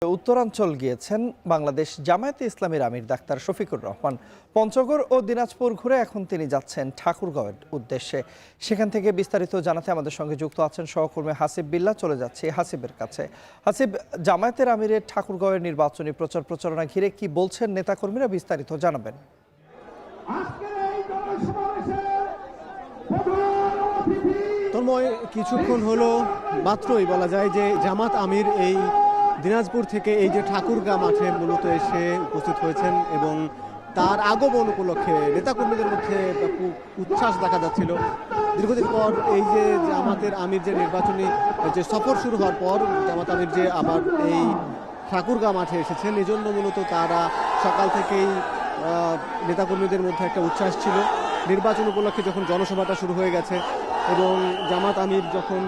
উত্তরাঞ্চল গিয়েছেন বাংলাদেশ জামায়াতে ইসলামীর আমির ডাক্তার শফিকুর রহমান। পঞ্চগড় ও দিনাজপুর ঘুরে এখন তিনি যাচ্ছেন ঠাকুরগাঁওয়ের উদ্দেশ্যে। সেখান থেকে বিস্তারিত জানাতে আমাদের সঙ্গে যুক্ত আছেন সহকর্মী হাসিব বিল্লাহ। চলে যাচ্ছি হাসিবের কাছে। হাসিব, জামায়াতের আমিরের ঠাকুরগাঁওয়ের নির্বাচনী প্রচারণা ঘিরে কি বলছেন নেতাকর্মীরা, বিস্তারিত জানাবেন। তন্ময়, কিছুক্ষণ হলো মাত্রই বলা যায় যে জামাত আমির এই দিনাজপুর থেকে এই যে ঠাকুরগাঁ মাঠে মূলত এসে উপস্থিত হয়েছেন এবং তার আগমন উপলক্ষে নেতাকর্মীদের মধ্যে উচ্ছ্বাস দেখা যাচ্ছিল। দীর্ঘদিন পর এই যে জামাতের আমির যে নির্বাচনী যে সফর শুরু হওয়ার পর জামাত আমির যে আবার এই ঠাকুরগাঁ মাঠে এসেছেন, এই জন্য মূলত তারা সকাল থেকেই নেতাকর্মীদের মধ্যে একটা উচ্ছ্বাস ছিল। নির্বাচন উপলক্ষে যখন জনসভাটা শুরু হয়ে গেছে এবং জামাত আমির যখন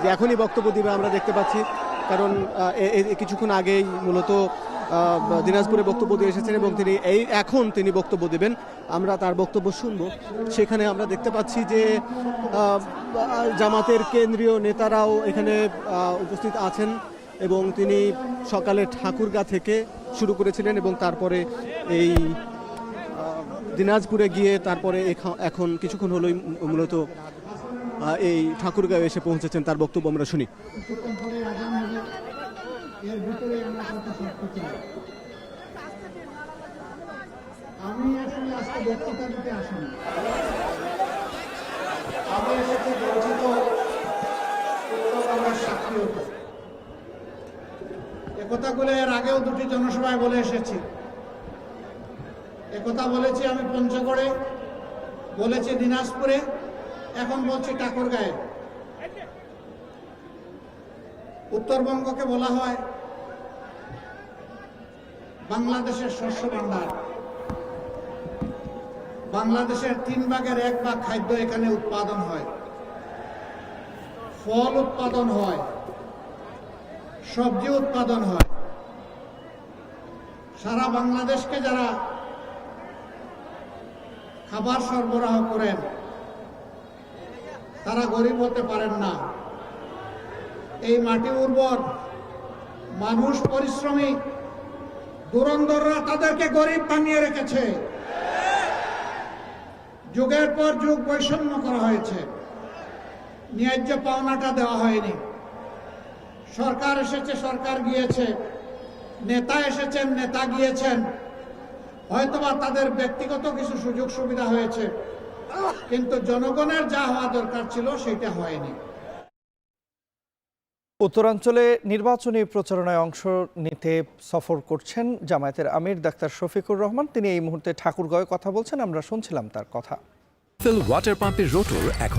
যে এখনই বক্তব্য দিবে আমরা দেখতে পাচ্ছি, কারণ কিছুক্ষণ আগেই মূলত দিনাজপুরে বক্তব্য দিয়ে এসেছেন এবং তিনি বক্তব্য দেবেন। আমরা তার বক্তব্য শুনবো। সেখানে আমরা দেখতে পাচ্ছি যে জামাতের কেন্দ্রীয় নেতারাও এখানে উপস্থিত আছেন এবং তিনি সকালে ঠাকুরগাঁ থেকে শুরু করেছিলেন এবং তারপরে এই দিনাজপুরে গিয়ে তারপরে এখন কিছুক্ষণ হলোই মূলত এই ঠাকুরগাঁও এসে পৌঁছেছেন। তার বক্তব্য আমরা শুনি। আমি আসলে আজকে বক্তৃতা দিতে আসিনি, আমি এসেছি বঞ্চিত উত্তরবঙ্গের সাক্ষী হতে। একথাগুলো এর আগেও দুটি জনসভায় বলে এসেছি। একথা বলেছি আমি পঞ্চগড়ে, বলেছি দিনাজপুরে, এখন বলছি ঠাকুরগাঁয়ে। উত্তরবঙ্গকে বলা হয় বাংলাদেশের শস্য ভাণ্ডার। বাংলাদেশের 1/3 ভাগ খাদ্য এখানে উৎপাদন হয়, ফল উৎপাদন হয়, সবজি উৎপাদন হয়। সারা বাংলাদেশকে যারা খাবার সরবরাহ করেন তারা গরিব হতে পারেন না। এই মাটি উর্বর, মানুষ পরিশ্রমী, ধুরন্ধররা তাদেরকে গরিব বানিয়ে রেখেছে। যুগের পর যুগ বৈষম্য করা হয়েছে, ন্যায্য পাওনাটা দেওয়া হয়নি। সরকার এসেছে, সরকার গিয়েছে, নেতা এসেছেন, নেতা গিয়েছেন, হয়তোবা তাদের ব্যক্তিগত কিছু সুযোগ সুবিধা হয়েছে, কিন্তু জনগণের যা হওয়া দরকার ছিল সেটা হয়নি। উত্তরাঞ্চলে নির্বাচনী প্রচারণায় অংশ নিতে সফর করছেন জামায়াতের আমির ডাক্তার শফিকুর রহমান। তিনি এই মুহূর্তে ঠাকুরগাঁওয়ে কথা বলছেন, আমরা শুনছিলাম তার কথা। ওয়াটার পাম্পের রোটর এখন